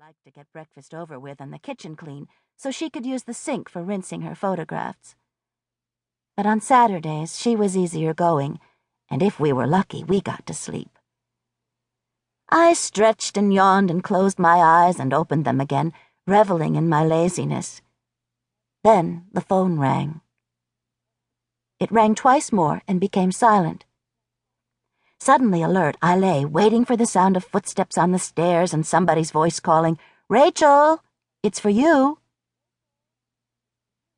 liked to get breakfast over with and the kitchen clean so she could use the sink for rinsing her photographs. But on Saturdays, she was easier going, and if we were lucky, we got to sleep. I stretched and yawned and closed my eyes and opened them again, reveling in my laziness. Then the phone rang. It rang twice more and became silent. Suddenly alert, I lay, waiting for the sound of footsteps on the stairs and somebody's voice calling, "Rachel, it's for you."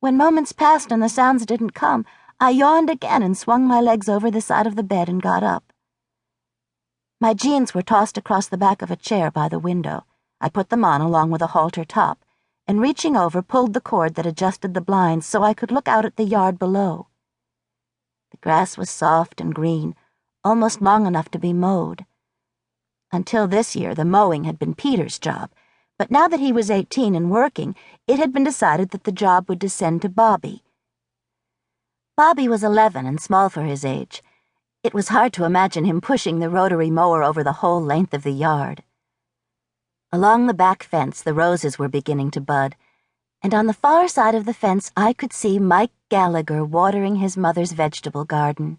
When moments passed and the sounds didn't come, I yawned again and swung my legs over the side of the bed and got up. My jeans were tossed across the back of a chair by the window. I put them on along with a halter top, and reaching over, pulled the cord that adjusted the blinds so I could look out at the yard below. The grass was soft and green, almost long enough to be mowed. Until this year, the mowing had been Peter's job, but now that he was 18 and working, it had been decided that the job would descend to Bobby. Bobby was 11 and small for his age. It was hard to imagine him pushing the rotary mower over the whole length of the yard. Along the back fence, the roses were beginning to bud, and on the far side of the fence I could see Mike Gallagher watering his mother's vegetable garden.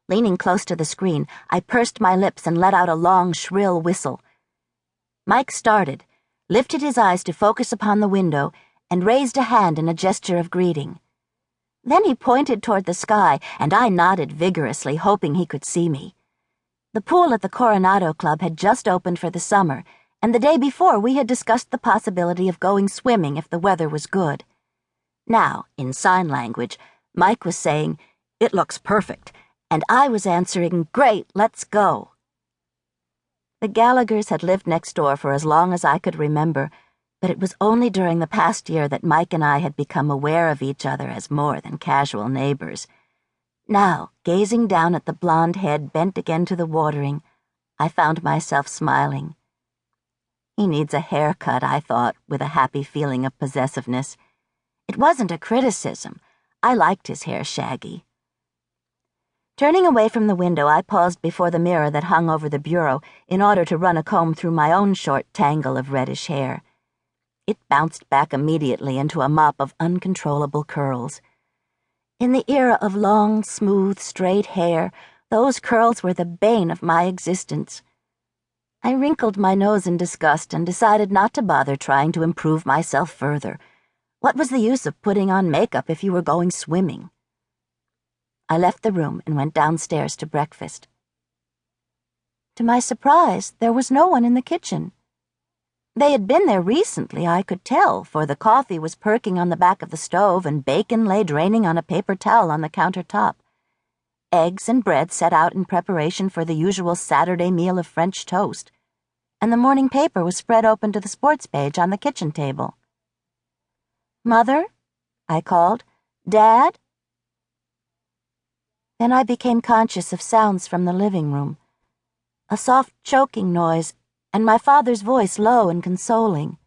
Leaning close to the screen, I pursed my lips and let out a long, shrill whistle. Mike started, lifted his eyes to focus upon the window, and raised a hand in a gesture of greeting. Then he pointed toward the sky, and I nodded vigorously, hoping he could see me. The pool at the Coronado Club had just opened for the summer, and the day before we had discussed the possibility of going swimming if the weather was good. Now, in sign language, Mike was saying, "It looks perfect," and I was answering, "Great, let's go." The Gallaghers had lived next door for as long as I could remember, but it was only during the past year that Mike and I had become aware of each other as more than casual neighbors. Now, gazing down at the blonde head bent again to the watering, I found myself smiling. He needs a haircut, I thought, with a happy feeling of possessiveness. It wasn't a criticism. I liked his hair shaggy. Turning away from the window, I paused before the mirror that hung over the bureau in order to run a comb through my own short tangle of reddish hair. It bounced back immediately into a mop of uncontrollable curls. In the era of long, smooth, straight hair, those curls were the bane of my existence. I wrinkled my nose in disgust and decided not to bother trying to improve myself further. What was the use of putting on makeup if you were going swimming? I left the room and went downstairs to breakfast. To my surprise, there was no one in the kitchen. They had been there recently, I could tell, for the coffee was perking on the back of the stove and bacon lay draining on a paper towel on the countertop. Eggs and bread set out in preparation for the usual Saturday meal of French toast, and the morning paper was spread open to the sports page on the kitchen table. "Mother?" I called. "Dad?" Then I became conscious of sounds from the living room, a soft choking noise, and my father's voice low and consoling.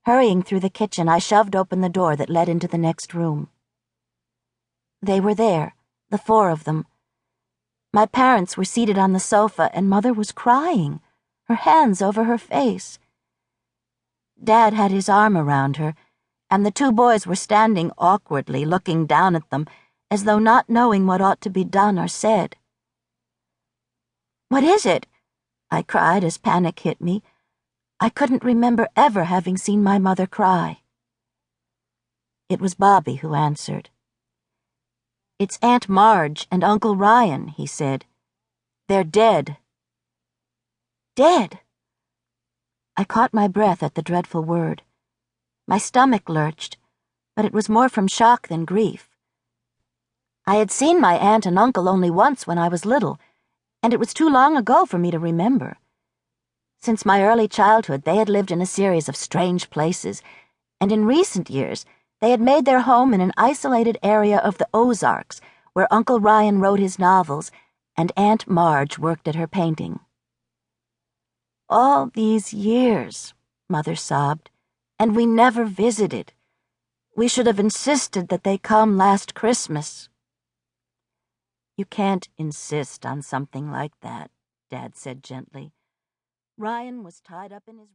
Hurrying through the kitchen, I shoved open the door that led into the next room. They were there, the four of them. My parents were seated on the sofa, and Mother was crying, her hands over her face. Dad had his arm around her, and the two boys were standing awkwardly, looking down at them, as though not knowing what ought to be done or said. "What is it?" I cried as panic hit me. I couldn't remember ever having seen my mother cry. It was Bobby who answered. "It's Aunt Marge and Uncle Ryan," he said. "They're dead." "Dead?" I caught my breath at the dreadful word. My stomach lurched, but it was more from shock than grief. I had seen my aunt and uncle only once when I was little, and it was too long ago for me to remember. Since my early childhood, they had lived in a series of strange places, and in recent years, they had made their home in an isolated area of the Ozarks, where Uncle Ryan wrote his novels, and Aunt Marge worked at her painting. "All these years," Mother sobbed, "and we never visited. We should have insisted that they come last Christmas." "You can't insist on something like that," Dad said gently. Ryan was tied up in his